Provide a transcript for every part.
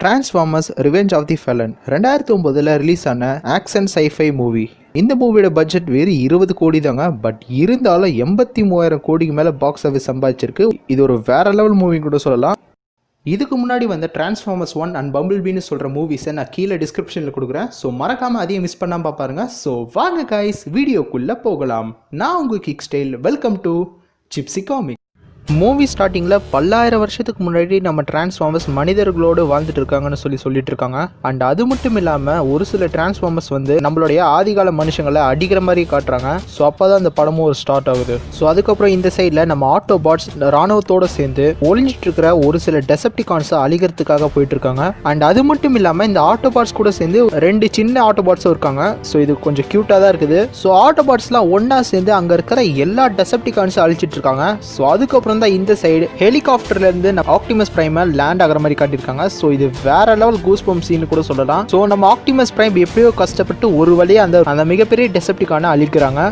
Transformers revenge of the fallen 2009 release ஆன action scifi movie. இந்த மூவியோட பட்ஜெட் வெறும் 20 கோடி தாங்க. பட் இருந்தாலும் 83,000 கோடிக்கு மேலே பாக்ஸ் ஆஃபீஸ் சம்பாதிச்சிருக்கு. இது ஒரு வேற லெவல் மூவி கூட சொல்லலாம். இதுக்கு முன்னாடி வந்த டிரான்ஸ்ஃபார்மர்ஸ் 1 அண்ட் பம்பிள் பீன்னு சொல்கிற மூவிஸை நான் கீழே டிஸ்கிரிப்ஷனில் கொடுக்குறேன். ஸோ மறக்காமல் அதையும் மிஸ் பண்ணாமல் பாருங்க. ஸோ வாங்க கைஸ், வீடியோக்குள்ளே போகலாம். நான் உங்கள் கிக் ஸ்டைல். வெல்கம் டு சிப்ஸி காமிக். மூவி ஸ்டார்டிங்கில் பல்லாயிரம் வருஷத்துக்கு முன்னாடி நம்ம டிரான்ஸ்ஃபார்மர்ஸ் மனிதர்களோடு வாழ்ந்துட்டு இருக்காங்கன்னு சொல்லிட்டு இருக்காங்க. அண்ட் அது மட்டும் இல்லாமல் ஒரு சில டிரான்ஸ்ஃபார்மர்ஸ் வந்து நம்மளுடைய ஆதிகால மனுஷங்களை அடிக்கிற மாதிரி காட்டுறாங்க. ஸோ அப்போ தான் அந்த படமும் ஒரு ஸ்டார்ட் ஆகுது. ஸோ அதுக்கப்புறம் இந்த சைடில் நம்ம ஆட்டோபாட்ஸ் ராணுவத்தோடு சேர்ந்து ஒளிஞ்சிட்டு இருக்கிற ஒரு சில டெசப்டிகான்ஸை அழிக்கிறதுக்காக போயிட்டு இருக்காங்க. அண்ட் அது மட்டும் இல்லாமல் இந்த ஆட்டோபாட்ஸ் கூட சேர்ந்து 2 சின்ன ஆட்டோபாட்ஸும் இருக்காங்க. ஸோ இது கொஞ்சம் க்யூட்டாக தான் இருக்குது. ஸோ ஆட்டோபாட்ஸ்லாம் ஒன்றா சேர்ந்து அங்கே இருக்கிற எல்லா டெசப்டிகான்ஸும் அழிச்சிட்டு இருக்காங்க. ஸோ அதுக்கப்புறம் இந்த சைடு ஹெலிகாப்டர்ல இருந்து நம்ம ஆப்டிமஸ் பிரைம் லேண்ட் ஆகிற மாதிரி காட்டியிருக்காங்க. ஸோ இது வேற லெவல் கூஸ் பம்ப் சீன் கூட சொல்லலாம். ஸோ நம்ம ஆப்டிமஸ் பிரைம் எப்படியோ கஷ்டப்பட்டு ஒரு வழியா அந்த மிகப்பெரிய டெசப்டிகானை அழிக்கிறாங்க.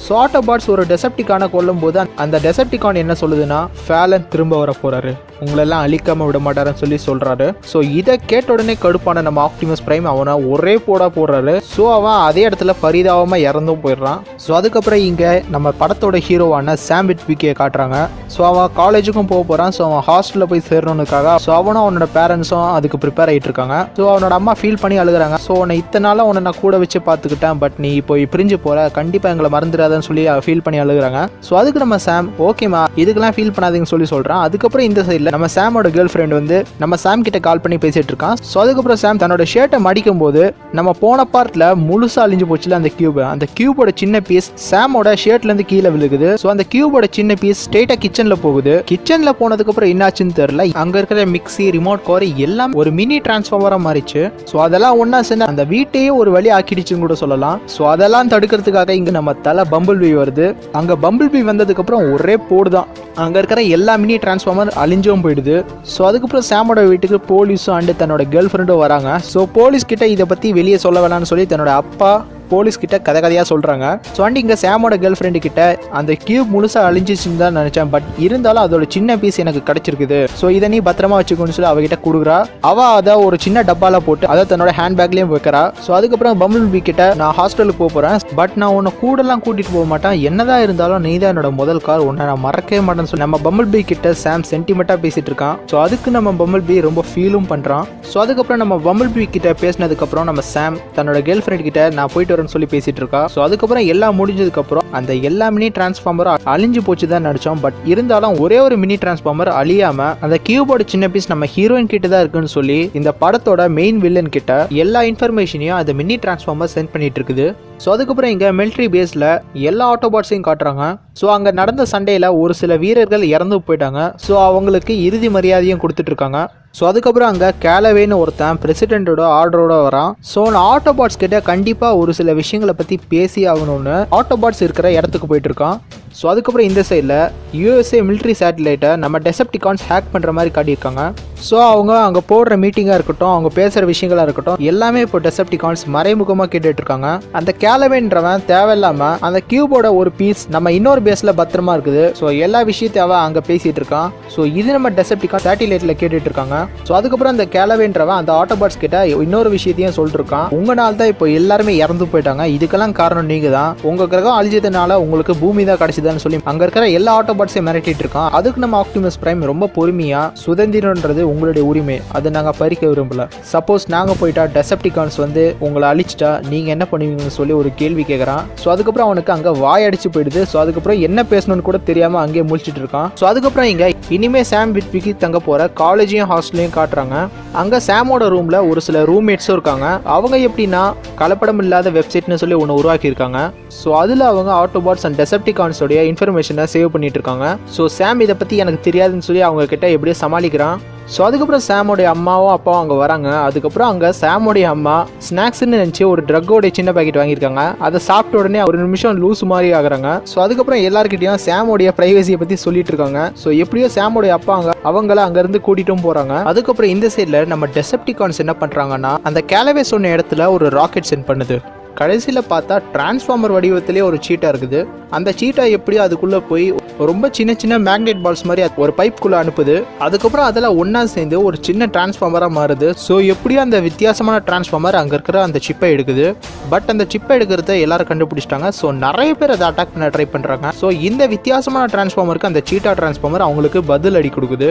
ஸோ ஆட்டோபாட்ஸ் ஒரு டெசப்டிகானை கொல்லும் போது அந்த டெசப்டிகான் என்ன சொல்லுதுன்னா, ஃபேலன் திரும்ப வர போறாரு, உங்களெல்லாம் அழிக்காம விட மாட்டாருன்னு சொல்றாரு. ஸோ இதை கேட்ட உடனே கடுப்பான நம்ம ஆப்டிமஸ் பிரைம் அவனை ஒரே போடுறாரு. ஸோ அவன் அதே இடத்துல பரிதாபமா இறந்தும் போயிடுறான். ஸோ அதுக்கப்புறம் இங்க நம்ம படத்தோட ஹீரோவான சாம் விட்விக்கை காட்டுறாங்க. ஸோ அவன் காலேஜுக்கும் போகிறான். ஸோ அவன் ஹாஸ்டலில் போய் சேரணுக்காக ஸோ அவனும் அவனோட பேரண்ட்ஸும் அதுக்கு ப்ரிப்பேர் ஆகிட்டு இருக்காங்க. ஸோ அவனோட அம்மா ஃபீல் பண்ணி அழுகுறாங்க. ஸோ உன்னை இத்தனை நாளாக உன்னை நான் கூட வச்சு பார்த்துக்கிட்டேன், பட் நீ இப்போ பிரிஞ்சு போகிற, கண்டிப்பாக எங்களை மறந்துடாதன்னு சொல்லி ஃபீல் பண்ணி அழுகுறாங்க. ஸோ அதுக்கு நம்ம சாம் ஓகேமா இதுக்கெல்லாம் ஃபீல் பண்ணாதீங்கன்னு சொல்கிறான். அதுக்கப்புறம் இந்த சைடில் நம்ம சாமோட கேர்ள் ஃப்ரெண்ட் வந்து நம்ம சாம் கிட்ட கால் பண்ணி பேசிட்டு இருக்கான். ஸோ அதுக்கப்புறம் சாம் தன்னோட ஷர்ட்டை மடிக்கும் போது நம்ம போன பார்ட்டில் முழுசாக அழிஞ்சு போச்சுல அந்த கியூபோட சின்ன பீஸ் சாமோட ஷர்ட்லேருந்து கீழே விழுகுது. ஸோ அந்த கியூபோட சின்ன பீஸ் ஸ்ட்ரெயிட்டாக கிச்சனில் போகுது. கிச்சன்ல போனதுக்கு அப்புறம் என்னாச்சுன்னு தெரியல. அங்க இருக்கிற மிக்ஸி, ரிமோட் கார் எல்லாம் ஒரு மினி டிரான்ஸ்ஃபார்மரா மாறிச்சு. ஸோ அதெல்லாம் ஒன்னா சேர்ந்து அந்த வீட்டையே ஒரு வழி ஆக்கிடுச்சுன்னு கூட சொல்லலாம். ஸோ அதெல்லாம் தடுக்கிறதுக்காக இங்க நம்ம தலை பம்பிள் பீ வருது. அங்க பம்பிள் பீ வந்ததுக்கு அப்புறம் ஒரே போடுதான், அங்க இருக்கிற எல்லா மினி டிரான்ஸ்ஃபார்மர் அழிஞ்சும் போயிடுது. ஸோ அதுக்கப்புறம் சாமோட வீட்டுக்கு போலீஸும் அண்டு தன்னோட கேர்ள் ஃப்ரெண்டும் வராங்க. ஸோ போலீஸ் கிட்ட இதை பத்தி வெளியே சொல்ல வேணாம்னு சொல்லி தன்னோட அப்பா போலீஸ் கிட்ட கதையாக சொல்றாங்க. ஸோ அண்ட் இங்க சாமோட கேர்ள் ஃப்ரெண்டு கிட்ட அந்த கியூப் முழுசா அழிஞ்சிச்சுன்னு தான் நினைச்சேன், பட் இருந்தாலும் அதோட சின்ன பீஸ் எனக்கு கிடைச்சிருக்குது. ஸோ இதை நீ பத்திரமா வச்சுக்கணும்னு சொல்லி அவகிட்ட கொடுக்குறா. அவ அதை ஒரு சின்ன டப்பால போட்டு அதை தன்னோட ஹேண்ட் பேக்லயும் வைக்கிறா. ஸோ அதுக்கப்புறம் பம்பிள் பீ கிட்ட நான் ஹாஸ்டலுக்கு போறேன், பட் நான் உன்னை கூடலாம் கூட்டிட்டு போக மாட்டேன், என்னதான் இருந்தாலும் நீ தான் என்னோட முதல் கார், உன்னை நான் மறக்கவே மாட்டேன்னு சொல்லி நம்ம பம்பிள் பீ கிட்ட சாம் சென்டிமெண்டா பேசிட்டு இருக்கான். ஸோ அதுக்கு நம்ம பம்பிள் பீ ரொம்ப ஃபீலும் பண்றான். ஸோ அதுக்கப்புறம் நம்ம பம்பிள் பீ கிட்ட பேசினதுக்கு அப்புறம் நம்ம சாம் தன்னோட கேர்ள் ஃப்ரெண்ட் கிட்ட நான் போயிட்டு வரேன்னு சொல்லி பேசிட்டு இருக்கா. ஸோ அதுக்கப்புறம் எல்லாம் முடிஞ்சதுக்கு அப்புறம் அந்த எல்லா மினி டிரான்ஸ்ஃபார்மரும் அழிஞ்சு போச்சு தான் நினைச்சோம். பட் இருந்தாலும் ஒரே ஒரு மினி டிரான்ஸ்ஃபார்மர் அழியாம அந்த கியூபோட சின்ன பீஸ் நம்ம ஹீரோயின் கிட்ட தான் இருக்குன்னு சொல்லி இந்த படத்தோட மெயின் வில்லன் கிட்ட எல்லா இன்ஃபர்மேஷனையும் அந்த மினி டிரான்ஸ்ஃபார்மர் சென்ட் பண்ணிட்டு இருக்குது. ஸோ அதுக்கப்புறம் இங்க மிலிட்ரி பேஸ்ல எல்லா ஆட்டோபாட்ஸையும் காட்டுறாங்க. ஸோ அங்க நடந்த சண்டையில ஒரு சில வீரர்கள் இறந்து போயிட்டாங்க. ஸோ அவங்களுக்கு இறுதி மரியாதையும் கொடுத்துட்டு இருக்காங்க. ஸோ அதுக்கப்புறம் அங்கே கேலவேன்னு ஒருத்தன் பிரசிடென்ட்டோட ஆர்டரோட வரான். ஸோ நான் ஆட்டோபாட்ஸ் கிட்ட கண்டிப்பாக ஒரு சில விஷயங்களை பற்றி பேசி ஆகணும்னு ஆட்டோபாட்ஸ் இருக்கிற இடத்துக்கு போயிட்டு இருக்கான். ஸோ அதுக்கப்புறம் இந்த சைடில் யூஎஸ்ஏ மிலிட்ரி சேட்டலைட்டை நம்ம டெசப்டிகான்ஸ் ஹேக் பண்ணுற மாதிரி காட்டியிருக்காங்க. ஸோ அவங்க அங்கே போடுற மீட்டிங்காக இருக்கட்டும், அவங்க பேசுகிற விஷயங்களாக இருக்கட்டும், எல்லாமே இப்போ டெசப்டிகான்ஸ் மறைமுகமாக கேட்டுட்டு இருக்காங்க. அந்த கேலவேன்றவன் தேவையில்லாமல் அந்த கியூபோட ஒரு பீஸ் நம்ம இன்னொரு பேஸில் பத்திரமா இருக்குது. ஸோ எல்லா விஷயத்தையும் அவன் அங்கே பேசிகிட்டு இருக்கான். ஸோ இது நம்ம டெசப்டிகான் சேட்டலைட்டில் கேட்டுட்டு இருக்காங்க. ஸோ அதுக்கப்புறம் அந்த கேலவேன்றவன் அந்த ஆட்டோபாட்ஸ் கிட்ட இன்னொரு விஷயத்தையும் சொல்லிட்டு இருக்கான். உங்களால் தான் இப்போ எல்லாருமே இறந்து போயிட்டாங்க, இதுக்கெல்லாம் காரணம் நீங்க தான், உங்க கிரகம் அழிஞ்சதுனால உங்களுக்கு பூமி தான் கிடைச்சதுன்னு சொல்லி அங்க இருக்கிற எல்லா ஆட்டோபாட்ஸையும் மிரட்டிட்டு இருக்கான். அதுக்கு நம்ம ஆப்டிமஸ் பிரைம் ரொம்ப பொறுமையா, சுதந்திரன்றது உங்களுடைய உரிமை, அதை நாங்க பறிக்க விரும்பல, சப்போஸ் நாங்க போயிட்டா டெசப்டிகான்ஸ் வந்து உங்களை அழிச்சிட்டா நீங்க என்ன பண்ணுவீங்கன்னு சொல்லி ஒரு கேள்வி கேட்கறான். ஸோ அதுக்கப்புறம் அவனுக்கு அங்க வாயடிச்சு போயிடுது. ஸோ அதுக்கப்புறம் என்ன பேசணும்னு கூட தெரியாம அங்கேயே முழிச்சிட்டு இருக்கான். ஸோ அதுக்கப்புறம் இங்க இனிமே சாம் விட்விக்கி தங்க போற காலேஜையும் ஹாஸ்டலையும் காட்டுறாங்க. அங்க சாமோட ரூம்ல ஒரு சில ரூம்மேட்ஸும் இருக்காங்க. அவங்க எப்படின்னா கலப்படம் இல்லாத வெப்சைட்னு சொல்லி ஒன்று உருவாக்கி இருக்காங்க. ஸோ அதில் அவங்க ஆட்டோபாட்ஸ் அண்ட் டெசப்டிகான்ஸோடைய இன்ஃபர்மேஷனை சேவ் பண்ணிட்டு இருக்காங்க. ஸோ சாம் இதை பற்றி எனக்கு தெரியாதுன்னு சொல்லி அவங்க கிட்ட எப்படியோ சமாளிக்கிறான். ஸோ அதுக்கப்புறம் சாமோடைய அம்மாவும் அப்பாவும் அங்கே வராங்க. அதுக்கப்புறம் அங்கே சாமோடைய அம்மா ஸ்நாக்ஸ்ன்னு நினச்சி ஒரு ட்ரக்கோடைய சின்ன பேக்கெட் வாங்கியிருக்காங்க. அதை சாப்பிட்ட உடனே ஒரு நிமிஷம் லூஸ் மாதிரி ஆகுறாங்க. ஸோ அதுக்கப்புறம் எல்லாருக்கிட்டையும் சாமோடைய பிரைவசியை பற்றி சொல்லிட்டு இருக்காங்க. ஸோ எப்படியோ சாமோடைய அப்பா அவங்கள அங்கேருந்து கூட்டிட்டும் போகிறாங்க. அதுக்கப்புறம் இந்த சைடில் நம்ம டெசப்டிகான்ஸ் என்ன பண்ணுறாங்கன்னா அந்த கேலவே சொன்ன இடத்துல ஒரு ராக்கெட் சென்ட் பண்ணுது. கடைசியில் பார்த்தா டிரான்ஸ்ஃபார்மர் வடிவத்திலே ஒரு சீட்டா இருக்குது. அந்த சீட்டா எப்படி அதுக்குள்ளே போய் ரொம்ப சின்ன சின்ன மேக்னெட் பால்ஸ் மாதிரி ஒரு பைப்புக்குள்ளே அனுப்புது. அதுக்கப்புறம் அதில் ஒன்றா சேர்ந்து ஒரு சின்ன டிரான்ஸ்ஃபார்மராக மாறுது. ஸோ எப்படியும் அந்த வித்தியாசமான டிரான்ஸ்ஃபார்மர் அங்கே இருக்கிற அந்த சிப்பை எடுக்குது. பட் அந்த சிப்பை எடுக்கிறத எல்லாரும் கண்டுபிடிச்சிட்டாங்க. ஸோ நிறைய பேர் அதை அட்டாக் பண்ண ட்ரை பண்ணுறாங்க. ஸோ இந்த வித்தியாசமான டிரான்ஸ்ஃபார்மருக்கு அந்த சீட்டா டிரான்ஸ்ஃபார்மர் அவங்களுக்கு பதில் அடி கொடுக்குது.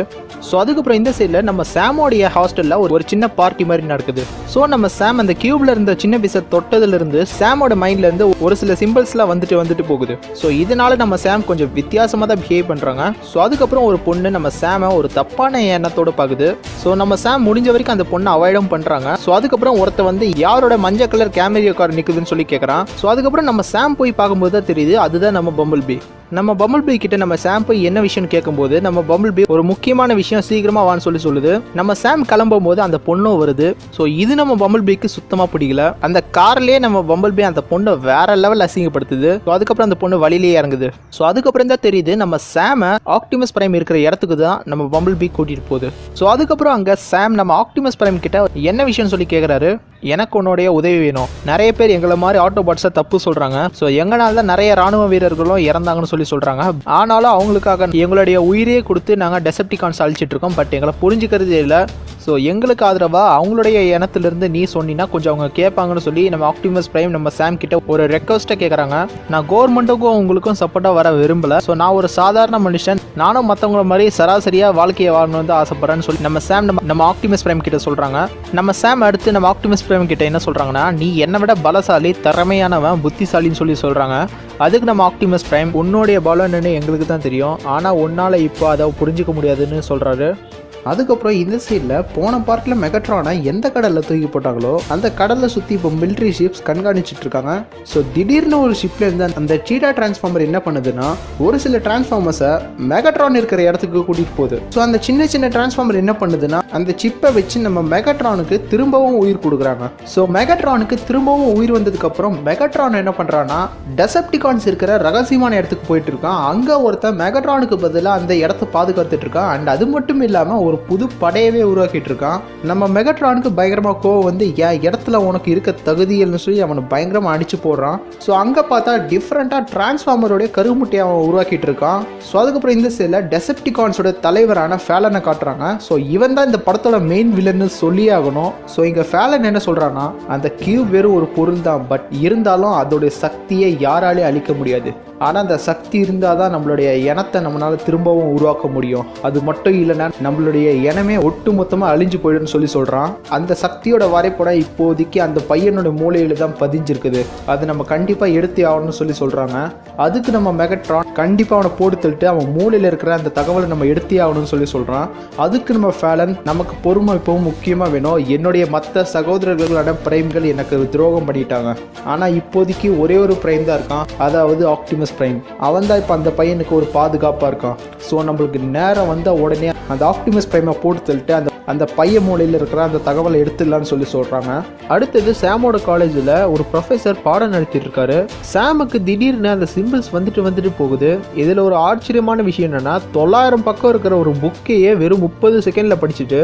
ஸோ அதுக்கப்புறம் இந்த சைடில் நம்ம சாமோடைய ஹாஸ்டலில் ஒரு சின்ன பார்ட்டி மாதிரி நடக்குது. ஸோ நம்ம சாம் அந்த கியூப்ல இருந்த சின்ன பீஸை தொட்டதுலேருந்து சாமோட மைண்ட்ல இருந்து ஒரு சில சிம்பிள்ஸ்லாம் வந்துட்டு போகுது. ஸோ இதனால நம்ம சாம் கொஞ்சம் வித்தியாசமாக தான் பிஹேவ் பண்ணுறாங்க. ஸோ அதுக்கப்புறம் ஒரு பொண்ணு நம்ம சாமை ஒரு தப்பான எண்ணத்தோட பார்க்குது. ஸோ நம்ம சாம் முடிஞ்ச வரைக்கும் அந்த பொண்ணை அவாய்டும் பண்ணுறாங்க. ஸோ அதுக்கப்புறம் ஒருத்த வந்து யாரோட மஞ்சள் கலர் கேமரா கார் நிற்குதுன்னு சொல்லி கேட்குறான். ஸோ அதுக்கப்புறம் நம்ம சாம் போய் பார்க்கும்போது தான் தெரியுது அதுதான் நம்ம பம்பிள் பீ. நம்ம பம்பிள் பீ கிட்ட நம்ம சாம் போய் என்ன விஷயம்னு கேட்கும்போது நம்ம பம்பிள் பீ ஒரு முக்கியமான விஷயம் சீக்கிரமா வான்னு சொல்லுது. நம்ம சாம் கிளம்பும் போது அந்த பொண்ணும் வருது. ஸோ இது நம்ம பம்பிள் பீக்கு சுத்தமா பிடிக்கல. அந்த கார்லயே நம்ம பம்பிள் பீ அந்த பொண்ணை வேற லெவல் அசிங்கப்படுத்துது. ஸோ அதுக்கப்புறம் அந்த பொண்ணு வழியிலேயே இறங்குது. ஸோ அதுக்கப்புறம் தான் தெரியுது நம்ம சாம ஆப்டிமஸ் பிரைம் இருக்கிற இடத்துக்கு தான் நம்ம பம்பிள் பீ கூட்டிட்டு போகுது. ஸோ அதுக்கப்புறம் அங்க சாம் நம்ம ஆப்டிமஸ் பிரைம் கிட்ட என்ன விஷயம் சொல்லி கேட்குறாரு. எனக்கு உன்னுடைய உதவி வேணும். நிறைய பேர் எங்களை மாதிரி ஆட்டோபாட்ஸை தப்பு சொல்றாங்க. ஸோ எங்களால தான் நிறைய ராணுவ வீரர்களும் இறந்தாங்கன்னு சொல்றாங்க. ஆனாலும் அவங்களுக்காக எங்களுடைய உயிரே கொடுத்து நாங்கள் டெசப்டிகான்ஸ் அழிச்சிட்டு இருக்கோம். பட் எங்களை புரிஞ்சுக்கிறதே இல்லை. ஸோ எங்களுக்கு ஆதரவா அவங்களுடைய இனத்திலிருந்து நீ சொன்னீங்கன்னா கொஞ்சம் அவங்க கேட்பாங்கன்னு சொல்லி நம்ம ஆப்டிமஸ் பிரைம் நம்ம சாம் கிட்ட ஒரு ரெக்வஸ்ட்டை கேட்குறாங்க. நான் கவர்மெண்ட்டுக்கும் உங்களுக்கும் சப்போர்ட்டாக வர விரும்பல. ஸோ நான் ஒரு சாதாரண மனுஷன், நானும் மற்றவங்கள மாதிரி சராசரியாக வாழ்க்கையை வாழணும்னு ஆசைப்படுறேன்னு சொல்லி நம்ம சாம் நம்ம ஆப்டிமஸ் பிரைம் கிட்ட சொல்கிறாங்க. நம்ம சாம் அடுத்து நம்ம ஆப்டிமஸ் பிரைம் கிட்ட என்ன சொல்கிறாங்கன்னா, நீ என்னை விட பலசாலி, திறமையானவன், புத்திசாலின்னு சொல்லி சொல்கிறாங்க. அதுக்கு நம்ம ஆப்டிமஸ் பிரைம் உன்னுடைய பலம் என்னன்னு எங்களுக்கு தான் தெரியும், ஆனால் உன்னால் இப்போ அதை புரிஞ்சிக்க முடியாதுன்னு சொல்கிறாரு. அதுக்கப்புறம் இந்த சைடில் போன பார்ட்டில் மெகட்ரானை எந்த கடலில் தூக்கி போட்டாங்களோ அந்த கடலில் சுற்றி இப்போ மிலிட்ரி ஷிப்ஸ் கண்காணிச்சிட்டு இருக்காங்க. ஸோ திடீர்னு ஒரு ஷிப்ல இருந்து அந்த சீட்டா டிரான்ஸ்ஃபார்மர் என்ன பண்ணுதுன்னா ஒரு சில டிரான்ஸ்ஃபார்மர்ஸை மெகட்ரான் இருக்கிற இடத்துக்கு கூட்டிகிட்டு போகுது. ஸோ அந்த சின்ன சின்ன டிரான்ஸ்ஃபார்மர் என்ன பண்ணுதுன்னா அந்த சிப்பை வச்சு நம்ம மெகட்ரானுக்கு திரும்பவும் உயிர் கொடுக்குறாங்க. ஸோ மெகட்ரானுக்கு திரும்பவும் உயிர் வந்ததுக்கப்புறம் மெகட்ரான் என்ன பண்ணுறான்னா டெசப்டிகான்ஸ் இருக்கிற ரகசியமான இடத்துக்கு போயிட்டு இருக்கான். அங்கே ஒருத்தன் மெகட்ரானுக்கு பதிலாக அந்த இடத்த பாதுகாத்துட்டு இருக்கான். அண்ட் அது மட்டும் இல்லாமல் ஒரு புது படையவே உருவாக்கிட்டு இருக்கான். நம்ம மெகட்ரானுக்கு பயங்கரமா கோவம் வந்து என் இடத்துல உனக்கு இருக்க தகுதிகள்னு சொல்லி அவனை பயங்கரமா அடிச்சு போடுறான். ஸோ அங்க பார்த்தா டிஃப்ரெண்டா டிரான்ஸ்ஃபார்மரோட கருமுட்டையை அவன் உருவாக்கிட்டு இருக்கான். ஸோ அதுக்கப்புறம் இந்த சைடில் டெசப்டிகான்ஸோட தலைவரான ஃபேலனை காட்டுறாங்க. ஸோ இவன் தான் இந்த படத்தோட மெயின் வில்லன்னு சொல்லி ஆகணும். ஸோ இங்க ஃபேலன் என்ன சொல்றான்னா, அந்த கியூப் வெறும் ஒரு பொருள் தான், பட் இருந்தாலும் அதோடைய சக்தியை யாராலையும் அழிக்க முடியாது. ஆனால் அந்த சக்தி இருந்தால் தான் நம்மளுடைய இனத்தை நம்மளால் திரும்பவும் உருவாக்க முடியும். அது மட்டும் இல்லைன்னா நம்மளுடைய இனமே ஒட்டு மொத்தமாக அழிஞ்சு போயிடுன்னு சொல்லி சொல்கிறான். அந்த சக்தியோட வரைபடம் இப்போதைக்கு அந்த பையனோட மூளையில தான் பதிஞ்சிருக்குது. அது நம்ம கண்டிப்பாக எடுத்தே ஆகணும்னு சொல்லி சொல்கிறாங்க. அதுக்கு நம்ம மெகட்ரான் கண்டிப்பாக அவனை போட்டு தள்ளிட்டு அவன் மூளையில் இருக்கிற அந்த தகவலை நம்ம எடுத்தே ஆகணும்னு சொல்லி சொல்கிறான். அதுக்கு நம்ம ஃபேலன் நமக்கு பொறுமை இப்போவும் முக்கியமாக வேணும். என்னுடைய மற்ற சகோதரர்களோட பிரைம்கள் எனக்கு துரோகம் பண்ணிட்டாங்க. ஆனால் இப்போதைக்கு ஒரே ஒரு பிரைம் தான் இருக்கான், அதாவது ஆப்டிமஸ் பிரைம். அவன் தான் இப்போ அந்த பையனுக்கு ஒரு பாதுகாப்பாக இருக்கான். ஸோ நம்மளுக்கு நேரம் வந்த உடனே அந்த ஆப்டிமஸ் பிரைமை போட்டு தள்ளிட்டு அந்த பையன் மூலையில் இருக்கிற அந்த தகவலை எடுத்துடலான்னு சொல்லி சொல்கிறாங்க. அடுத்தது சாமோட காலேஜில் ஒரு ப்ரொஃபஸர் பாடம் நடத்திட்டு இருக்காரு. சாமுக்கு திடீர்னு அந்த சிம்பிள்ஸ் வந்துட்டு போகுது. இதில் ஒரு ஆச்சரியமான விஷயம் என்னன்னா, 900 பக்கம் இருக்கிற ஒரு புக்கையே வெறும் 30 செகண்டில் படிச்சுட்டு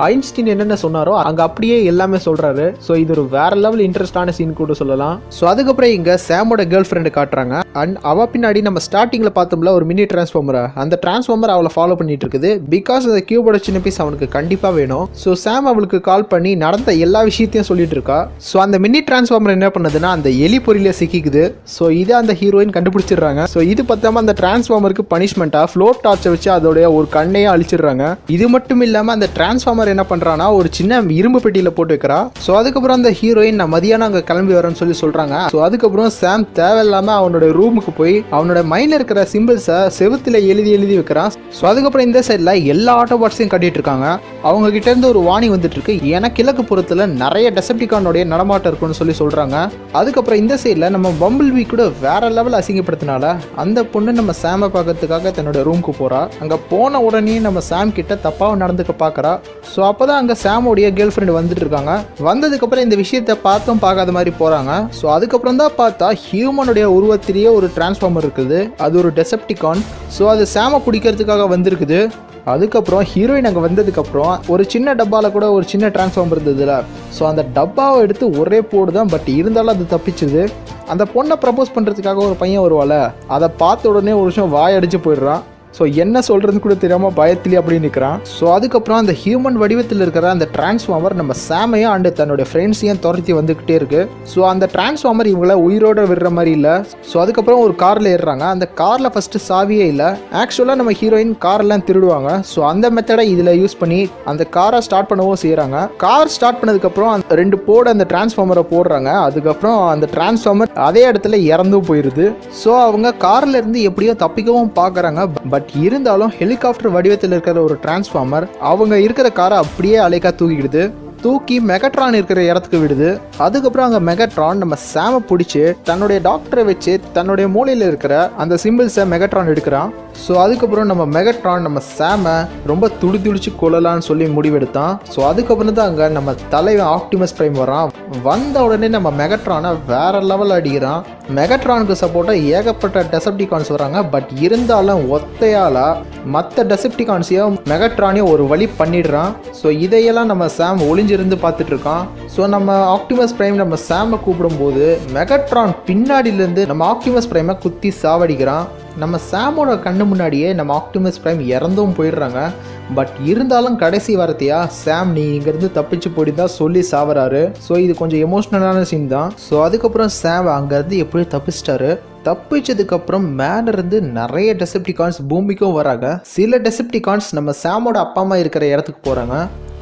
ஐன்ஸ்டீன் என்னென்ன சொன்னாரோ அங்கே அப்படியே எல்லாமே சொல்கிறாரு. ஸோ இது ஒரு வேற லெவல் இன்ட்ரெஸ்டான சீன் கூட சொல்லலாம். ஸோ அதுக்கப்புறம் இங்கே சாமோட கேர்ள் ஃப்ரெண்டு காட்டுறாங்க. அண்ட் அவ பின்னாடி நம்ம ஸ்டார்டிங்கில் பார்த்தோம்ல ஒரு மினி டிரான்ஸ்ஃபார்மர், அந்த டிரான்ஸ்ஃபார்மர் அவளை ஃபாலோ பண்ணிட்டு இருக்குது. பிகாஸ் அந்த கியூபோட சின்ன பீஸ் அவனுக்கு கண்டிப்பாக வேணும். ஸோ சாம் அவளுக்கு கால் பண்ணி நடந்த எல்லா விஷயத்தையும் சொல்லிட்டு இருக்கா. ஸோ அந்த மினி டிரான்ஸ்ஃபார்மர் என்ன பண்ணுதுன்னா அந்த எலி பொறியில சிக்கிக்குது. ஸோ இதை அந்த ஹீரோயின் கண்டுபிடிச்சிடுறாங்க. ஸோ இது பத்தாம அந்த டிரான்ஸ்ஃபார்மருக்கு பனிஷ்மெண்டா ஃப்ளோட் டார்ச்சை வச்சு அதோடைய ஒரு கண்ணையும் அழிச்சிடுறாங்க. இது மட்டும் இல்லாமல் அந்த டிரான்ஸ்ஃபார்மர் என்ன பண்றானா ஒரு சின்ன இரும்பு பெட்டியில போட்டு வைக்கிறா. ஸோ அதுக்கப்புறம் அந்த ஹீரோயின் நான் மதியானம் அங்கே கிளம்பி வரேன்னு சொல்லி சொல்றாங்க. ஸோ அதுக்கப்புறம் சாம் தேவையில்லாம அவனோட ரூமுக்கு போய் அவனோட மைண்ட்ல இருக்கிற சிம்பிள்ஸை செவுத்துல எழுதி வைக்கிறான். ஸோ அதுக்கப்புறம் இந்த சைட்ல எல்லா ஆட்டோபாட்ஸையும் கட்டிட்டு இருக்காங்க. அவங்க கிட்ட இருந்து ஒரு வார்னிங் வந்துட்டு இருக்கு, ஏன்னா கிழக்கு புறத்துல நிறைய டெசப்டிகானோட நடமாட்டம் இருக்குன்னு சொல்லி சொல்றாங்க. அதுக்கப்புறம் இந்த சைட்ல நம்ம பம்பிள் பீ கூட வேற லெவல் அசிங்கப்படுத்தினால அந்த பொண்ணு நம்ம சாம பார்க்கறதுக்காக தன்னோட ரூமுக்கு போறா. அங்க போன உடனே நம்ம சாம் கிட்ட தப்பாக நடந்துக்க பாக்குறா. ஸோ அப்பதான் அங்க சாமோடைய கேர்ள் ஃப்ரெண்ட் வந்துட்டு இருக்காங்க. வந்ததுக்கு அப்புறம் இந்த விஷயத்தை பார்த்தும் பார்க்காத மாதிரி போறாங்க. ஸோ அதுக்கப்புறம் தான் பார்த்தா ஹியூமனுடைய உருவத்திலேயே ஒரு டிரான்ஸ்ஃபார்மர் இருக்குது. அது ஒரு டெசப்டிகான். ஸோ அது சாம பிடிக்கிறதுக்காக வந்திருக்குது. அதுக்கப்புறம் ஹீரோயின் அங்கே வந்ததுக்கப்புறம் ஒரு சின்ன டப்பாவில் கூட ஒரு சின்ன டிரான்ஸ்ஃபார்மர் இருந்ததுல, ஸோ அந்த டப்பாவை எடுத்து ஒரே போடு தான். பட் இருந்தாலும் அது தப்பிச்சுது. அந்த பொண்ணை ப்ரப்போஸ் பண்ணுறதுக்காக ஒரு பையன் வருவாள், அதை பார்த்த உடனே ஒரு விஷயம் வாயடிச்சு போயிடுறான். ஸோ என்ன சொல்கிறதுன்னு கூட தெரியாமல் பயத்திலே அப்படி நிற்கிறான். ஸோ அதுக்கப்புறம் அந்த ஹியூமன் வடிவத்தில் இருக்கிற அந்த டிரான்ஸ்ஃபார்மர் நம்ம சாமையும் அண்டு தன்னுடைய ஃப்ரெண்ட்ஸையும் துரத்தி வந்துக்கிட்டே இருக்கு. ஸோ அந்த டிரான்ஸ்ஃபார்மர் இவங்கள உயிரோட விடுற மாதிரி இல்லை. ஸோ அதுக்கப்புறம் ஒரு காரில் ஏறுறாங்க. அந்த காரில் ஃபஸ்ட்டு சாவியே இல்லை. ஆக்சுவலாக நம்ம ஹீரோயின் காரெல்லாம் திருடுவாங்க. ஸோ அந்த மெத்தடை இதில் யூஸ் பண்ணி அந்த காரை ஸ்டார்ட் பண்ணவும் செய்கிறாங்க. கார் ஸ்டார்ட் பண்ணதுக்கப்புறம் அந்த 2 போர்டு அந்த டிரான்ஸ்ஃபார்மரை போடுறாங்க. அதுக்கப்புறம் அந்த டிரான்ஸ்ஃபார்மர் அதே இடத்துல இறந்தும் போயிடுது. ஸோ அவங்க கார்ல இருந்து எப்படியோ தப்பிக்கவும் பார்க்குறாங்க. பட் இருந்தாலும் ஹெலிகாப்டர் வடிவத்தில் இருக்கிற ஒரு டிரான்ஸ்ஃபார்மர் அவங்க இருக்கிற காரை அப்படியே அலைக்கா தூக்கி மெகட்ரான் இருக்கிற இடத்துக்கு விடுது. அதுக்கப்புறம் அங்கே மெகட்ரான் நம்ம சாமை பிடிச்சி தன்னுடைய டாக்டரை வச்சு தன்னுடைய மூளையில் இருக்கிற அந்த சிம்பிள்ஸை மெகட்ரான் எடுக்கிறான். ஸோ அதுக்கப்புறம் நம்ம மெகட்ரான் நம்ம சாமை ரொம்ப துடிச்சு கொள்ளலான்னு சொல்லி முடிவெடுத்தான். ஸோ அதுக்கப்புறம் தான் அங்கே நம்ம தலைவன் ஆப்டிமஸ் பிரைம் வரான். வந்த உடனே நம்ம மெகட்ரானை வேற லெவல் அடிக்கிறான். மெகட்ரானுக்கு சப்போர்ட்டாக ஏகப்பட்ட டெசப்டிகான்ஸ் வராங்க. பட் இருந்தாலும் ஒத்தையால மற்ற டெசப்டிகான்ஸையும் மெகட்ரானையும் ஒரு வழி பண்ணிடுறான். ஸோ இதையெல்லாம் நம்ம சாம் ஒளிஞ்சிருந்து பார்த்துட்டு இருக்கான். ஸோ நம்ம ஆப்டிமஸ் பிரைம் நம்ம சாமை கூப்பிடும்போது மெகட்ரான் பின்னாடியிலேருந்து நம்ம ஆப்டிமஸ் பிரைமை குத்தி சாவடிக்கிறான். நம்ம சாமோட கண்ணு முன்னாடியே நம்ம ஆப்டிமஸ் பிரைம் இறந்தும் போயிடுறாங்க. பட் இருந்தாலும் கடைசி வார்த்தையா சாம் நீ இங்கேருந்து தப்பிச்சு போயிட்டு தான் சொல்லி சாவறாரு. ஸோ இது கொஞ்சம் எமோஷ்னலான சீன் தான். ஸோ அதுக்கப்புறம் சாம் அங்கேருந்து எப்படியும் தப்பிச்சிட்டாரு. தப்பிச்சதுக்கப்புறம் மேலேருந்து நிறைய டெசப்டிகான்ஸ் பூமிக்கும் வராங்க. சில டெசப்டிகான்ஸ் நம்ம சாமோட அப்பா அம்மா இருக்கிற இடத்துக்கு போகிறாங்க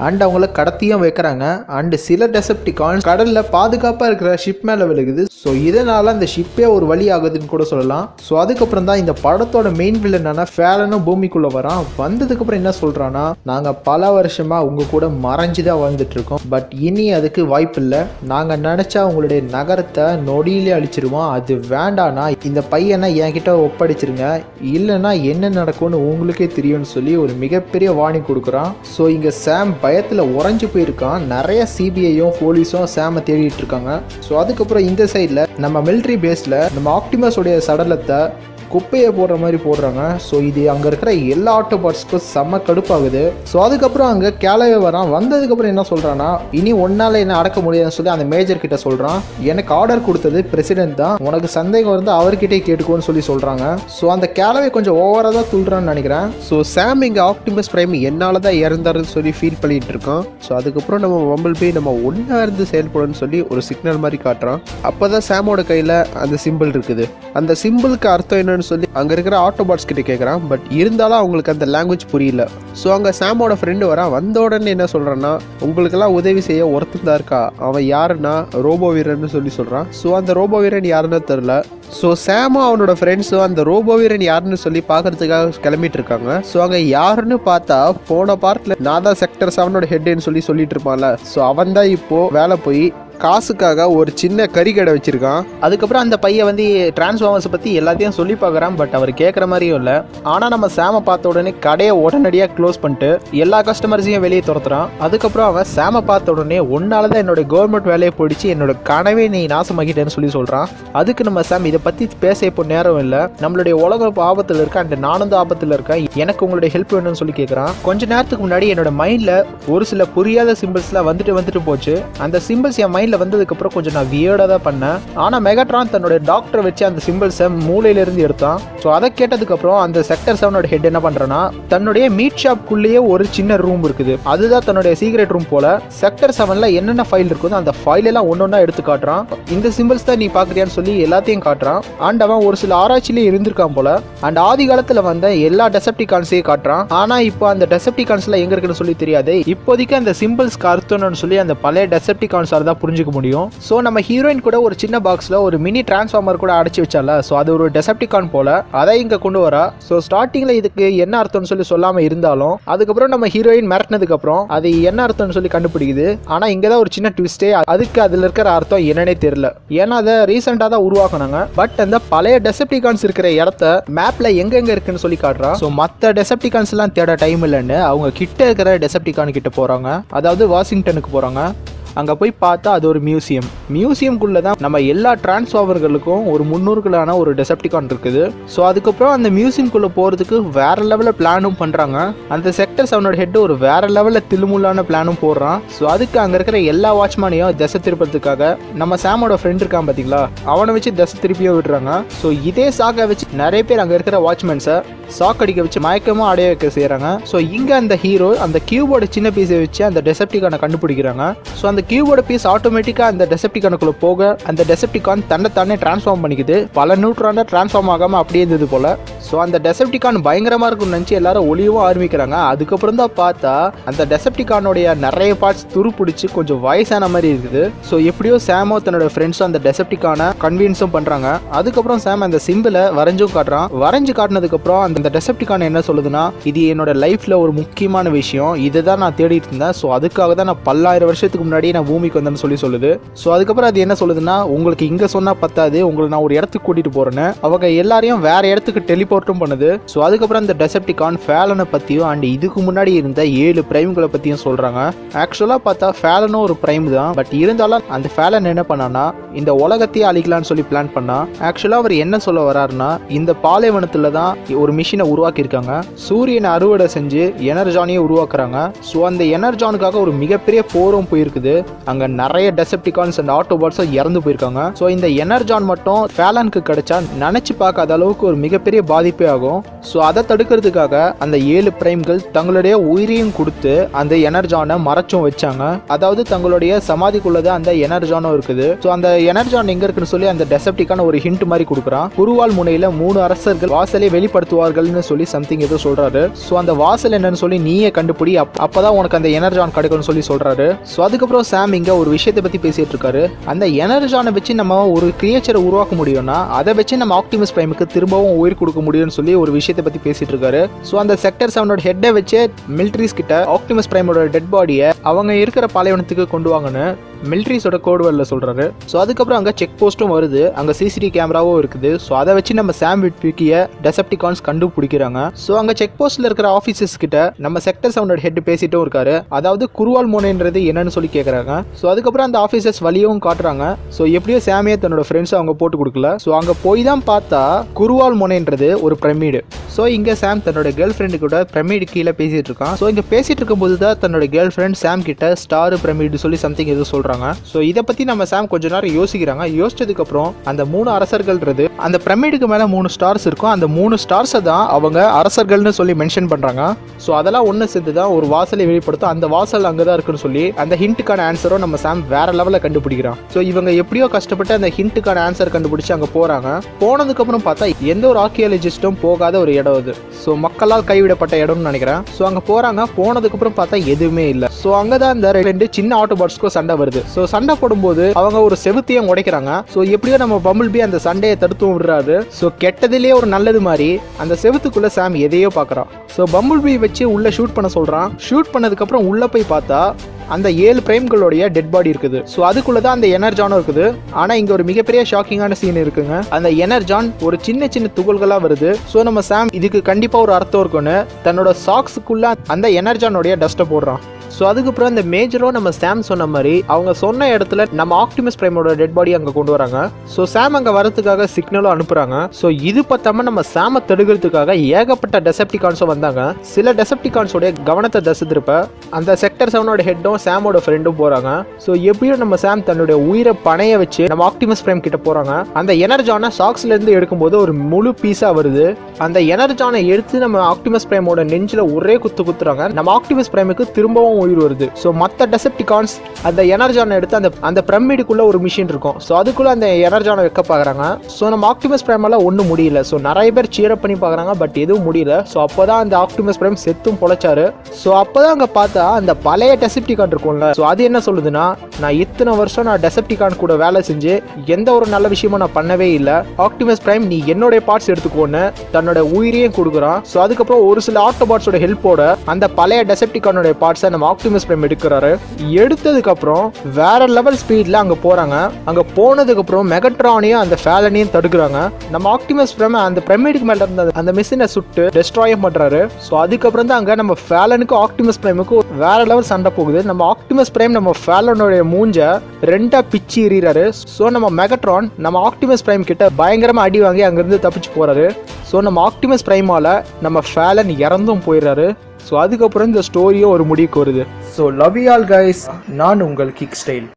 அண்ட் அவங்கள கடத்தியும் வைக்கிறாங்க. அண்டு சில டெசப்டிகான்ஸ் கடலில் பாதுகாப்பாக இருக்கிற ஷிப் மேலே விழுகுது. ஸோ இதனால் அந்த ஷிப்பே ஒரு வழி ஆகுதுன்னு கூட சொல்லலாம். ஸோ அதுக்கப்புறம் தான் இந்த படத்தோட மெயின் வில்லனான ஃபேலனும் பூமிக்குள்ளே வரான். வந்ததுக்கப்புறம் என்ன சொல்கிறான்னா, நாங்கள் பல வருஷமாக உங்கள் கூட மறைஞ்சு தான் வாழ்ந்துட்டு இருக்கோம். பட் இனி அதுக்கு வாய்ப்பு இல்லை. நாங்கள் நினச்சா உங்களுடைய நகரத்தை நொடியிலே அழிச்சிருவோம். அது வேண்டானா இந்த பையனை என்கிட்ட ஒப்படைச்சிருங்க, இல்லைன்னா என்ன நடக்கும்னு உங்களுக்கே தெரியும்னு சொல்லி ஒரு மிகப்பெரிய வார்னிங் கொடுக்குறான். ஸோ இங்கே சாம் பயத்தில் உறைஞ்சு போயிருக்கான். நிறைய சிபிஐயும் போலீஸும் சாமை தேடிட்டு இருக்காங்க. ஸோ அதுக்கப்புறம் இந்த சைடில் நம்ம மிலிட்ரி பேஸில் நம்ம ஆப்டிமஸோடைய சடலத்தை குப்பையை போடுற மாதிரி போடுறாங்க. ஸோ இது அங்கே இருக்கிற எல்லா ஆட்டோபாட்ஸ்க்கும் செம்ம கடுப்பாகுது. ஸோ அதுக்கப்புறம் அங்கே கேலவே வரான். வந்ததுக்கப்புறம் என்ன சொல்கிறான்னா, இனி ஒன்றால் என்ன அடக்க முடியாதுன்னு சொல்லி அந்த மேஜர் கிட்ட சொல்கிறான். எனக்கு ஆர்டர் கொடுத்தது பிரசிடென்ட் தான், உனக்கு சந்தேகம் வந்து அவர்கிட்டே கேட்டுக்கோன்னு சொல்லி சொல்கிறாங்க. ஸோ அந்த கேலவே கொஞ்சம் ஓவராக தான் துள்ளுறான்னு நினைக்கிறேன். ஸோ சாம் இங்கே ஆப்டிமஸ் பிரைம் என்னால் தான் இறந்தாருன்னு சொல்லி ஃபீல் பண்ணிட்டு இருக்கான். ஸோ அதுக்கப்புறம் நம்ம வம்பிள் பி நம்ம ஒன்றா இருந்து செயல்படணும்னு சொல்லி ஒரு சிக்னல் மாதிரி காட்டுறான். அப்போ தான் சாமோட கையில் அந்த சிம்பிள் இருக்குது. அந்த சிம்பிளுக்கு அர்த்தம் என்னன்னு சொல்லி அங்க இருக்கிற ஆட்டோபாட்ஸ் கிட்ட கேட்குறான். பட் இருந்தாலும் அவங்களுக்கு அந்த லாங்குவேஜ் புரியல. ஸோ அங்கே சாமோட ஃப்ரெண்டு வரான். வந்த உடனே என்ன சொல்றான்னா, உங்களுக்கெல்லாம் உதவி செய்ய ஒருத்தன் தான் இருக்கா, அவன் யாருன்னா ரோபோ வீரன்னு சொல்லி சொல்றான். ஸோ அந்த ரோபோ வீரன் யாருன்னு தெரியல. ஸோ சாமும் அவனோட ஃப்ரெண்ட்ஸும் அந்த ரோபோ வீரன் யாருன்னு சொல்லி பார்க்கறதுக்காக கிளம்பிட்டு இருக்காங்க. ஸோ அங்கே யாருன்னு பார்த்தா போன பார்ட்ல நான் தான் செக்டர் 7 ஹெட்னு சொல்லிட்டு இருப்பான்ல, ஸோ அவன் தான் இப்போ வேலை போய் காசுக்காக ஒரு சின்ன கறி கடை வச்சிருக்கான். அதுக்கப்புறம் அந்த பையன் வந்து டிரான்ஸ்ஃபார்மர்ஸ் பற்றி எல்லாத்தையும் சொல்லி பார்க்குறான். பட் அவர் கேட்குற மாதிரியும் இல்லை. ஆனால் நம்ம சாமை பார்த்த உடனே கடையை உடனடியாக க்ளோஸ் பண்ணிட்டு எல்லா கஸ்டமர்ஸையும் வெளியே துரத்துறான். அதுக்கப்புறம் அவன் சாமை பார்த்த உடனே ஒன்னால தான் என்னோட கவர்மெண்ட் வேலையை போயிடுச்சு, என்னோட கனவே நீ நாசமாக்கிட்டேன்னு சொல்லி சொல்கிறான். அதுக்கு நம்ம சாம் இதை பற்றி பேச இப்போ நேரம் இல்லை, நம்மளுடைய உலகம் ஆபத்தில் இருக்க அண்ட் நானும் தான் ஆபத்தில் இருக்கேன், எனக்கு உங்களுடைய ஹெல்ப் வேணும்னு சொல்லி கேட்குறான். கொஞ்ச நேரத்துக்கு முன்னாடி என்னோட மைண்டில் ஒரு சில புரியாத சிம்பிள்ஸ்லாம் வந்துட்டு போச்சு. அந்த சிம்பிள்ஸ் என் வந்ததுக்கப்புறம் கொஞ்சம் நான் வியர்டாக தான் பண்ணேன். ஆனால் மெகாட்ரான் தன்னுடைய டாக்டரை வச்சு அந்த சிம்பிள்ஸை மூளையிலிருந்து எடுத்தான். ஸோ அதை கேட்டதுக்கப்புறம் அந்த செக்டர் 7 ஹெட் என்ன பண்ணுறேன்னா, தன்னுடைய மீட் ஷாப்குள்ளேயே ஒரு சின்ன ரூம் இருக்குது, அதுதான் தன்னுடைய சீக்ரெட் ரூம் போல. செக்டர் 7ல என்னென்ன ஃபைல் இருக்குதோ அந்த ஃபைல் எல்லாம் ஒன்னொன்னா எடுத்து காட்டுறான். இந்த சிம்பிள்ஸ் தான் நீ பார்க்குறியான்னு சொல்லி எல்லாத்தையும் காட்டுறான். அண்ட் அவன் ஒரு சில ஆராய்ச்சியிலே இருந்திருக்கான் போல. அண்ட் ஆதி காலத்தில் வந்த எல்லா டெசப்டிகான்ஸையும் காட்டுறான். ஆனால் இப்போ அந்த டெசப்டிகான்ஸ்லாம் எங்கே இருக்குன்னு சொல்லி தெரியாது. இப்போதைக்கு அந்த சிம்பிள்ஸ்க்கு அர்த்தம்னு சொல்லி அந்த பழைய டெசப்டிகான்ஸால் தான் புரிஞ்சுக்க முடியும். சோ நம்ம ஹீரோயின் கூட ஒரு சின்ன பாக்ஸ்ல ஒரு மினி டிரான்ஸ்ஃபார்மர் கூட அடைச்சு வச்சால, சோ அது ஒரு டெசப்டிகான் போல, அதை இங்க கொண்டு வரா. சோ ஸ்டார்டிங்ல இதுக்கு என்ன அர்த்தம்னு சொல்லி சொல்லாம இருந்தாலும் அதுக்கப்புறம் நம்ம ஹீரோயின் மிரட்டினதுக்கு அப்புறம் அது என்ன அர்த்தம்னு சொல்லி கண்டுபிடிக்குது. ஆனா இங்கதான் ஒரு சின்ன ட்விஸ்டே, அதுக்கு அதுல இருக்கிற அர்த்தம் என்னன்னே தெரியல. ஏன்னா அதை ரீசெண்டா தான் உருவாக்குனாங்க. பட் அந்த பழைய டெசப்டிகான்ஸ் இருக்கிற இடத்த மேப்ல எங்க இருக்குன்னு சொல்லி காட்டுறா. சோ மத்த டெசப்டிகான்ஸ் எல்லாம் தேட டைம் இல்லைன்னு அவங்க கிட்ட இருக்கிற டெசப்டிகான் கிட்ட போறாங்க, அதாவது வாஷிங்டனுக்கு போறாங்க. அங்க போய் பார்த்தா அது ஒரு மியூசியம்குள்ள தான் நம்ம எல்லா டிரான்ஸ்ஃபார்மர்களுக்கும் ஒரு 300 ஒரு டெசப்டிகான் இருக்குது. ஸோ அதுக்கப்புறம் அந்த மியூசியம்குள்ள போறதுக்கு வேற லெவலில் பிளானும் பண்றாங்க. அந்த செக்டர் 7 ஹெட் ஒரு வேற லெவலில் தில்முள்ளான பிளானும் போடுறான். ஸோ அதுக்கு அங்க இருக்கிற எல்லா வாட்ச்மேனையும் திசை திருப்பதுக்காக நம்ம சாமோட ஃப்ரெண்ட் இருக்கான் பாத்தீங்களா, அவனை வச்சு திசை திருப்பியும் விடுறாங்க. ஸோ இதே சாக்கை வச்சு நிறைய பேர் அங்க இருக்கிற வாட்ச்மேன்ஸை சாக் அடிக்க வச்சு மயக்கமும் அடைய வைக்க செய்யறாங்க. ஸோ இங்க அந்த ஹீரோ அந்த கியூபோட சின்ன பீஸை வச்சு அந்த டெசப்டிகானை கண்டுபிடிக்கிறாங்க. ஸோ அந்த கியூபோட பீஸ் ஆட்டோமேட்டிக்கா அந்த டெசப்டிகானுக்குள்ள போக அந்த டெசப்டிகான் தன்னை டிரான்ஸ்ஃபார்ம் பண்ணிக்குது. பல நியூட்ரான டிரான்ஸ்ஃபார்ம் ஆகாம அப்படியே இருந்தது போல. ஸோ அந்த டெசப்டிகான் பயங்கரமா இருக்கும்னு நினைச்சு எல்லாரும் ஒளியவும் ஆரம்பிக்கிறாங்க. அதுக்கப்புறம் தான் பார்த்தா அந்த டெசப்டிகானோடைய நிறைய பார்ட்ஸ் துருப்பிடிச்சு கொஞ்சம் வயசான மாதிரி இருக்குது. ஸோ எப்படியோ சாமோ தன்னோட ஃப்ரெண்ட்ஸும் அந்த டெசப்டிகானை கன்வின்ஸும் பண்றாங்க. அதுக்கப்புறம் சாம் அந்த சிம்பிளை வரைஞ்சும் காட்டுறான். வரைஞ்சு காட்டினதுக்கு அப்புறம் அந்த டெசப்டிகான் என்ன சொல்லுதுன்னா, இது என்னோட லைஃப்ல ஒரு முக்கியமான விஷயம், இதுதான் நான் தேடிட்டு இருந்தேன். ஸோ அதுக்காக தான் நான் 10,000 வருஷத்துக்கு முன்னாடி நான் பூமிக்கு வந்தேன்னு சொல்லுது. ஸோ அதுக்கப்புறம் அது என்ன சொல்லுதுன்னா, உங்களுக்கு இங்க சொன்னா பத்தாது, உங்களை நான் ஒரு இடத்துக்கு கூட்டிட்டு போறேன்னு அவங்க எல்லாரையும் வேற இடத்துக்கு டெலிபோர்ட்டும் பண்ணுது. ஸோ அதுக்கப்புறம் அந்த டெசப்டிகான் ஃபேலனை பத்தியும் அண்ட் இதுக்கு முன்னாடி இருந்த 7 பிரைம்களை பத்தியும் சொல்றாங்க. ஆக்சுவலா பார்த்தா ஃபேலனும் ஒரு பிரைம் தான். பட் இருந்தாலும் அந்த ஃபேலன் என்ன பண்ணானா, இந்த உலகத்தையே அழிக்கலாம்னு சொல்லி பிளான் பண்ணா. ஆக்சுவலா அவர் என்ன சொல்ல வர்றாருன்னா, இந்த பாலைவனத்துல தான் ஒரு மிஷினை உருவாக்கி இருக்காங்க. சூரியனை அறுவடை செஞ்சு எனர்ஜானையே உருவாக்குறாங்க. ஸோ அந்த எனர்ஜானுக்காக ஒரு மிகப்பெரிய போரும் போயிருக்குது. அங்க நிறைய டெசப்டிகான்ஸ் அண்ட் ஆட்டோபாட்ஸும் இறந்து போயிருக்காங்க. ஸோ இந்த எனர்ஜான் மட்டும் ஃபேலனுக்கு கிடைச்சா நினைச்சு பார்க்காத அளவுக்கு ஒரு மிகப்பெரிய பாதிப்பே ஆகும். ஸோ அதை தடுக்கிறதுக்காக அந்த 7 பிரைம்கள் தங்களுடைய உயிரையும் கொடுத்து அந்த எனர்ஜானை மறைச்சும் வச்சாங்க. அதாவது தங்களுடைய சமாதிக்குள்ளதான் அந்த எனர்ஜானும் இருக்குது. ஸோ அந்த எனர்ஜான் எங்க இருக்குன்னு சொல்லி அந்த டெசப்டிகான் ஒரு ஹிண்ட் மாதிரி கொடுக்குறான். குருவால் முனையில 3 அரசர்கள் வாசலை வெளிப்படுத்துவார்கள்னு சொல்லி சம்திங் ஏதோ சொல்றாரு. ஸோ அந்த வாசல் என்னன்னு சொல்லி நீயே கண்டுபிடி, அப்பதான் உனக்கு அந்த எனர்ஜான் கிடைக்கும்னு சொல்லி சொல்றாரு. ஸோ அதுக்கப்புறம் சாம் இங்க ஒரு விஷயத்தை பத்தி பேசிட்டு இருக்காரு. அந்த எனர்ஜானை வச்சு நம்ம ஒரு கிரியேச்சரை உருவாக்க முடியும்னா அதை வச்சு நம்ம ஆப்டிமஸ் பிரைமுக்கு திரும்பவும் உயிர் கொடுக்க முடியும்னு சொல்லி ஒரு விஷயத்தை பத்தி பேசிட்டு இருக்காரு. ஸோ அந்த செக்டர் 7 ஹெட்டை வச்சு மிலிட்ரிஸ் கிட்ட ஆப்டிமஸ் பிரைமோட டெட் பாடியை அவங்க இருக்கிற பாலைவனத்துக்கு கொண்டு வாங்கன்னு மிலிட்ரிஸோட கோட்வேர்ட்ல சொல்றாரு. ஸோ அதுக்கப்புறம் அங்க செக் போஸ்ட்டும் வருது, அங்க சிசிடிவி கேமராவும் இருக்குது. ஸோ அதை வச்சு நம்ம சாம் விட்விக்கிய டெசப்டிகான்ஸ் கண்டுபிடிக்கிறாங்க. ஸோ அங்க செக் போஸ்ட்ல இருக்கிற ஆஃபீஸர்ஸ் கிட்ட நம்ம செக்டர் 7 ஹெட் பேசிட்டும் இருக்காரு. அதாவது குருவால் மோனைன்றது என்னன்னு சொல்லி கேட்கறாங்க. ஸோ அதுக்கப்புறம் அந்த ஆஃபீஸர்ஸ் வழியும் காட்டுறாங்க. ஸோ எப்படியோ சாமியை தன்னோட ஃப்ரெண்ட்ஸ் அவங்க போட்டு கொடுக்கல. ஸோ அங்க போய் தான் பார்த்தா குருவால் மோனைன்றது ஒரு பிரமிடு. ஸோ இங்க சாம் தன்னோட கேர்ள் ஃப்ரெண்டு கூட பிரமிடு கீழே பேசிட்டு இருக்கான். ஸோ இங்க பேசிட்டு இருக்கும்போது தான் தன்னோட கேர்ள் ஃப்ரெண்ட் சாம் கிட்ட ஸ்டார் பிரமிடு சொல்லி சம்திங் எதுவும் சொல்றாங்க. சோ இத பத்தி நம்ம சாம் கொஞ்ச நேரம் யோசிக்கிறாங்க. யோசிச்சதுக்கு அப்புறம் அந்த 3 அரசர்கள்ன்றது அந்த பிரமிடுக்கு மேல 3 ஸ்டார்ஸ் இருக்கும். அந்த 3 ஸ்டார்ஸை தான் அவங்க அரசர்கள்னு சொல்லி மென்ஷன் பண்றாங்க. சோ அதெல்லாம் ஒண்ணு சேர்ந்து தான் ஒரு வாசலை வெளிப்படுத்தும். அந்த வாசல் அங்கதான் இருக்குன்னு சொல்லி அந்த ஹிண்ட்டுக்கான ஆன்சரும் நம்ம சாம் வேற லெவல்ல கண்டுபிடிக்கிறான். சோ இவங்க எப்படியோ கஷ்டப்பட்டு அந்த ஹிண்ட்டுக்கான ஆன்சர் கண்டுபிடிச்சு அங்க போறாங்க. போனதுக்கு அப்புறம் பார்த்தா எந்த ஒரு ஆர்கியாலஜிஸ்டும் போகாத ஒரு இடம் அது. சோ மக்களால் கைவிடப்பட்ட இடம்னு நினைக்கிறேன். சோ அங்க போறாங்க. போனதுக்கு அப்புறம் பார்த்தா எதுவுமே இல்ல. சோ அங்கதான் இந்த 2 சின்ன ஆட்டோபாட்ஸ்க்கும் சண்டை வருது. சோ சண்டை போடும்போது அவங்க ஒரு செவுத்தையும் உடைக்கிறாங்க. சோ எப்படியோ நம்ம பம்பிள் பீ அந்த சண்டையை தடுத்து விடுறாரு. சோ கெட்டதிலேயே ஒரு நல்லது மாதிரி அந்த செவுத்துக்குள்ள சாம் எதையோ பாக்குறான். சோ பம்பிள் பீ வச்சு உள்ள ஷூட் பண்ண சொல்றான். ஷூட் பண்ணதுக்கு அப்புறம் உள்ள போய் பார்த்தா அந்த 7 பிரைம்களுடைய டெட் பாடி இருக்குது. ஸோ அதுக்குள்ளதான் அந்த எனர்ஜானும் இருக்குது. ஆனா இங்க ஒரு மிகப்பெரிய ஷாக்கிங்கான சீன் இருக்குங்க. அந்த எனர்ஜான் ஒரு சின்ன சின்ன துகள்களா வருது. ஸோ நம்ம சாம் இதுக்கு கண்டிப்பா ஒரு அர்த்தம் இருக்குன்னு தன்னோட சாக்ஸுக்குள்ள அந்த எனர்ஜானுடைய டஸ்ட்டை போடுறான். ஸோ அதுக்கப்புறம் இந்த மேஜரோ நம்ம சாம் சொன்ன மாதிரி அவங்க சொன்ன இடத்துல நம்ம ஆப்டிமஸ் பிரைமோட டெட் பாடி அங்கே கொண்டு வராங்க. ஸோ சாம் அங்கே வரதுக்காக சிக்னலும் அனுப்புறாங்க. ஸோ இது பார்த்தாம நம்ம சாமை தடுக்கிறதுக்காக ஏகப்பட்ட டெசப்டிகான்ஸும் வந்தாங்க. சில டெசப்டிகான்ஸோடைய கவனத்தை திசை திருப்ப அந்த செக்டர் 7 ஹெட்டும் சாமோட ஃப்ரெண்டும் போறாங்க. ஸோ எப்படியும் நம்ம சாம் தன்னுடைய உயிரை பணைய வச்சு நம்ம ஆப்டிமஸ் பிரைம் கிட்ட போறாங்க. அந்த எனர்ஜானை சாக்ஸ்ல இருந்து எடுக்கும்போது ஒரு முழு பீஸா வருது. அந்த எனர்ஜானை எடுத்து நம்ம ஆப்டிமஸ் பிரைமோட நெஞ்சில ஒரே குத்துறாங்க. நம்ம ஆப்டிமஸ் பிரைமுக்கு திரும்பவும் உயிர் வருது. சோ மத்த டெசப்டிகான்ஸ் அந்த எனர்ஜானை எடுத்து அந்த பிரமிடுக்குள்ள ஒரு மிஷின் இருக்கும். சோ அதுக்குள்ள அந்த எனர்ஜானை வைக்க பாக்குறாங்க. சோ நம்ம ஆப்டிமஸ் பிரைமால ஒன்னும் முடியல. சோ நிறைய பேர் சீர் அப் பண்ணி பாக்குறாங்க. பட் எதுவும் முடியல. சோ அப்பதான் அந்த ஆப்டிமஸ் பிரைம் செத்தும் பொழைச்சாரு. சோ அப்பதான் அங்க பார்த்தா அந்த பழைய டெசப்டிகான் இருக்கும்ல. சோ அது என்ன சொல்லுதுன்னா, நான் இத்தனை வருஷம் நான் டெசப்டிகான் கூட வேலை செஞ்சு எந்த ஒரு நல்ல விஷயமும் நான் பண்ணவே இல்லை. ஆப்டிமஸ் பிரைம் நீ என்னோட பார்ட்ஸ் எடுத்துக்கோன்னு தன்னோட உயிரையும் கொடுக்குறான். சோ அதுக்கப்புறம் ஒரு சில ஆட்டோபாட்ஸோட ஹெல்ப்போட அந்த பழைய டெசப்டிகானோட பார்ட்ஸை நம்ம ஆப்டிமஸ் பிரைம் எடுக்கிறாரு. எடுத்ததுக்கு அப்புறம் வேற லெவல் ஸ்பீட்ல அங்க போறாங்க. அங்க போனதுக்கு அப்புறம் மெகட்ரானையும் அந்த ஃபேலனையும் தடுக்கிறாங்க. நம்ம ஆப்டிமஸ் பிரைம் அந்த பிரமிடுக்கு மேல இருந்த அந்த மிஷினை சுட்டு டெஸ்ட்ராயும் பண்றாரு. சோ அதுக்கப்புறம் தான் அங்க நம்ம ஃபேலனுக்கு ஆப்டிமஸ் பிரைமுக்கு வேற லெவல் சண்டை போகுது. நம்ம நம்ம ஆப்டிமஸ் பிரைம் நம்ம ஃபேலனோட மூஞ்ச ரெண்டா பிச்சு எறிகிறாரு. ஸோ நம்ம மெகட்ரான் நம்ம ஆப்டிமஸ் பிரைம் கிட்ட பயங்கரமா அடி வாங்கி அங்கிருந்து தப்பிச்சு போறாரு. ஸோ நம்ம ஆப்டிமஸ் பிரைமால நம்ம ஃபேலன் இறந்தும் போயிடுறாரு. ஸோ அதுக்கப்புறம் இந்த ஸ்டோரியும் ஒரு முடிவுக்கு வருது. So love you all guys, நான் உங்கள் கிக் ஸ்டைல்.